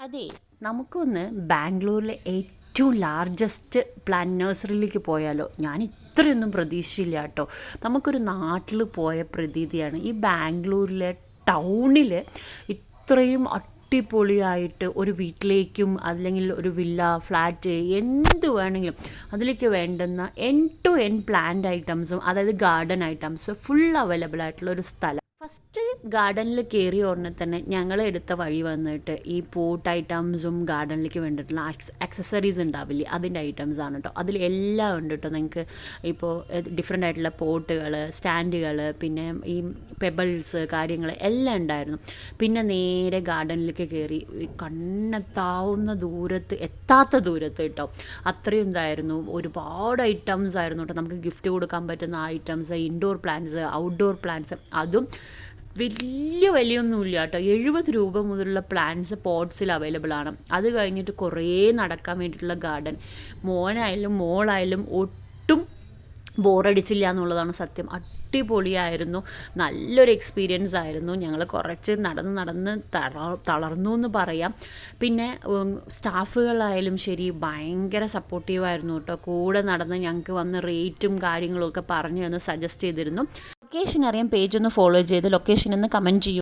അതെ, നമുക്കൊന്ന് ബാംഗ്ലൂരിലെ ഏറ്റവും ലാർജസ്റ്റ് പ്ലാന്റ് നഴ്സറിയിലേക്ക് പോയാലോ? ഞാൻ ഇത്രയൊന്നും പ്രതീക്ഷിച്ചില്ല കേട്ടോ. നമുക്കൊരു നാട്ടിൽ പോയ പ്രതീതിയാണ്. ഈ ബാംഗ്ലൂരിലെ ടൗണിൽ ഇത്രയും അടിപൊളിയായിട്ട് ഒരു വീട്ടിലേക്കും അല്ലെങ്കിൽ ഒരു വില്ല ഫ്ലാറ്റ് എന്ത് വേണമെങ്കിലും അതിലേക്ക് വേണ്ടുന്ന എൻ ടു എൻ പ്ലാന്റ് ഐറ്റംസും അതായത് ഗാർഡൻ ഐറ്റംസ് ഫുൾ അവൈലബിൾ ആയിട്ടുള്ള ഒരു സ്ഥലം. ഫസ്റ്റ് ഗാർഡനിൽ കയറിയ ഉടനെ തന്നെ ഞങ്ങൾ എടുത്ത വഴി വന്നിട്ട് ഈ പോട്ട് ഐറ്റംസും ഗാർഡനിലേക്ക് വേണ്ടിയിട്ടുള്ള ആക്സസറീസ് ഉണ്ടാവില്ലേ, അതിൻ്റെ ഐറ്റംസ് ആണ് കേട്ടോ. അതിൽ എല്ലാം ഉണ്ട് കേട്ടോ. നിങ്ങൾക്ക് ഇപ്പോൾ ഡിഫറെൻ്റ് ആയിട്ടുള്ള പോട്ടുകൾ, സ്റ്റാൻഡുകൾ, പിന്നെ ഈ പെബിൾസ് കാര്യങ്ങൾ എല്ലാം ഉണ്ടായിരുന്നു. പിന്നെ നേരെ ഗാർഡനിലേക്ക് കയറി കണ്ണെത്താവുന്ന ദൂരത്ത്, എത്താത്ത ദൂരത്ത് കേട്ടോ, അത്രയും ഇതായിരുന്നു. ഒരുപാട് ഐറ്റംസ് ആയിരുന്നു കേട്ടോ. നമുക്ക് ഗിഫ്റ്റ് കൊടുക്കാൻ പറ്റുന്ന items, indoor plants, outdoor plants, അതും വലിയൊന്നുമില്ല കേട്ടോ. 70 രൂപ മുതലുള്ള പ്ലാന്റ്സ് പോട്ട്സിൽ അവൈലബിൾ ആണ്. അത് കഴിഞ്ഞിട്ട് കുറേ നടക്കാൻ വേണ്ടിയിട്ടുള്ള ഗാർഡൻ. മോനായാലും മോളായാലും ഒട്ടും ബോറടിച്ചില്ല എന്നുള്ളതാണ് സത്യം. അടിപൊളിയായിരുന്നു. നല്ലൊരു എക്സ്പീരിയൻസ് ആയിരുന്നു. ഞങ്ങൾ കുറച്ച് നടന്ന് തളർന്നു എന്ന് പറയാം. പിന്നെ സ്റ്റാഫുകളായാലും ശരി ഭയങ്കര സപ്പോർട്ടീവായിരുന്നു കേട്ടോ. കൂടെ നടന്ന് ഞങ്ങൾക്ക് വന്ന് റേറ്റും കാര്യങ്ങളും ഒക്കെ പറഞ്ഞു തന്ന് സജസ്റ്റ് ചെയ്തിരുന്നു. ലൊക്കേഷൻ അറിയാൻ പേജ് ഒന്ന് ഫോളോ ചെയ്ത് ലൊക്കേഷൻ ഒന്ന് കമൻറ്റ് ചെയ്യൂ.